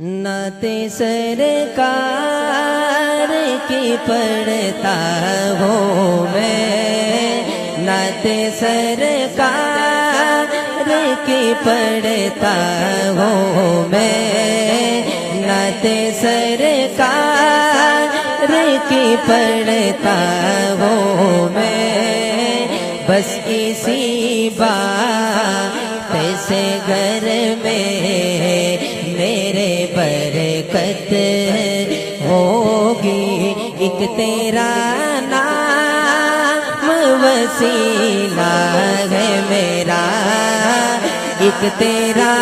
نعت سرکار کی پڑھتا ہوں میں، نعت سرکار کی پڑھتا ہوں میں، نعت سرکار کی پڑھتا ہوں میں، بس اسی بات سے گھر میں میرے برکت ہوگی، ایک تیرا نام وسیلہ ہے میرا، ایک تیرا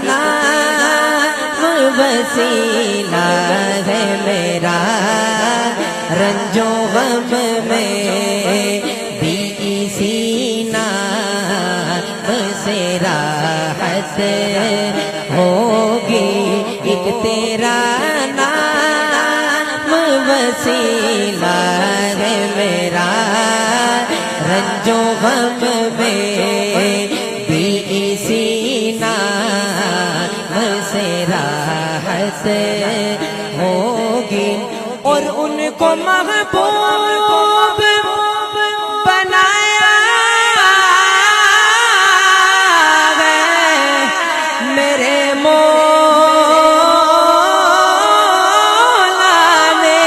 نام وسیلہ ہے میرا، رنج و غم میں بھی اسی نام سے راحت ہوگی، ایک تیرا نام وسیلہ ہے میرا، رنج و غم میں بھی اسی نام سے راحت ہوگی، اور ان کو محبوب بنایا ہے میرے مولا نے،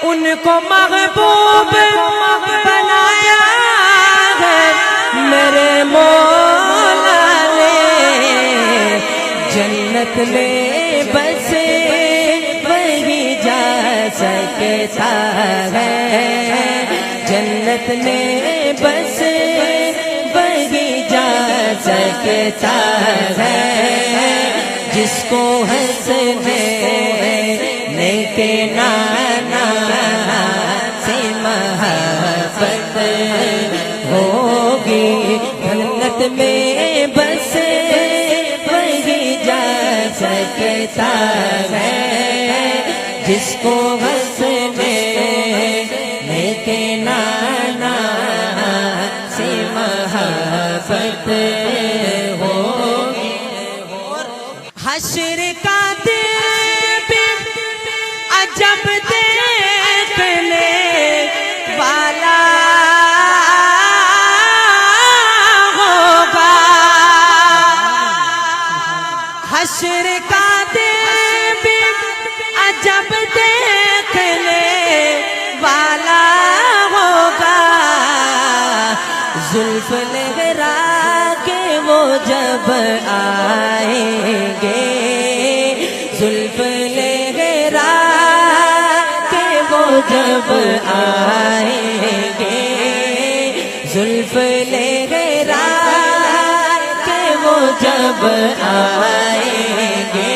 ان کو محبوب بنایا ہے میرے مولا نے، جنت میں بس وہی جا سکتا ہے، جنت میں بس وہی جا سکتا ہے، جس کو حسنے نیک نانا سے محبت ہوگی، جنت میں بس وہی جا سکتا ہے، جس کو حسنے نیک نانا سے محبت ہوگی، حشر کا دن بھی عجب دیکھنے والا ہوگا، حشر کا دن بھی عجب دیکھنے والا ہوگا، زلف لہرا کے وہ جب آئیں گے، زلف لہرا کے وہ جب آئیں گے، زلف لہرا کے وہ جب آئیں گے،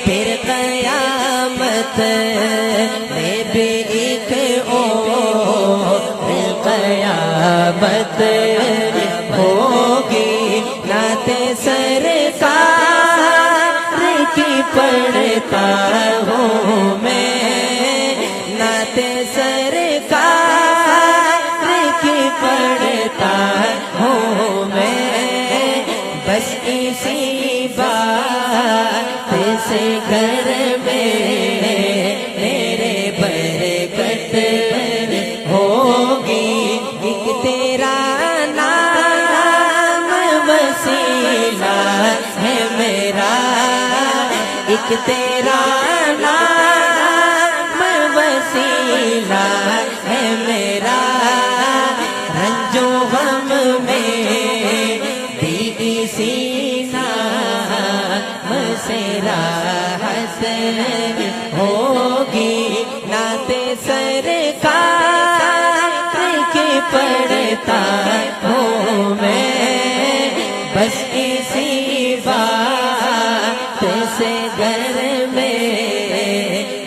پھر قیامت میں بھی ایک اور قیامت ہوگی، نعت سرکار کی پڑھتا ہوں میں، نعت سرکار کی پڑھتا ہوں میں، بس اسی بات سے گھر میں میرے برکت ہوگی، ایک تیرا نام وسیلہ ہے میرا، ایک تیرا نام وسیلہ ہے میرا، رنج و غم میں بھی اسی نام سے راحت ہوگی، نعت سرکار کی پڑھتا ہوں میں، بس اسی بات سے گھر میں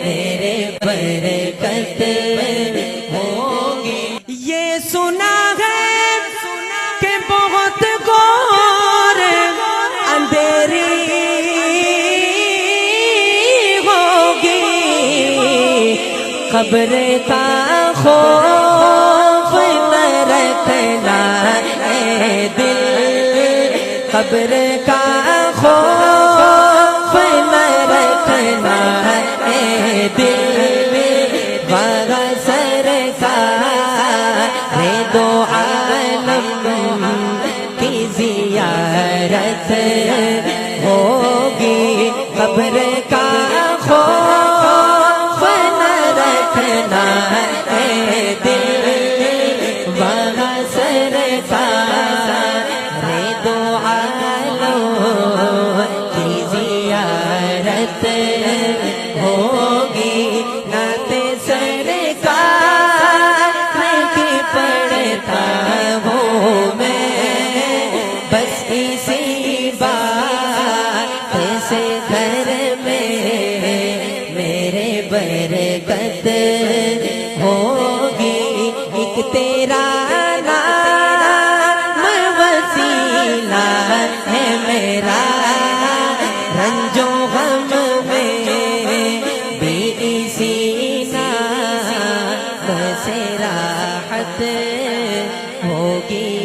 میرے برکت ہوگی، یہ سنا ہے کہ بہت گور اندھیری ہوگی، قبر کا خوف نہ رکھنا اے دل، قبر کا ہوگی قبر کا خوف نہ رکھنا اے دل وہاں سرکار دو عالم کی زیارت ہوگی نعت سرکار کی پڑھتا ہوں میں بس اسی بات سے گھر میں میرے برکت ہوگی ایک تیرا نام وسیلہ ہے میرا رنجو غم میں بھی اسی نام سے راحت ہوگی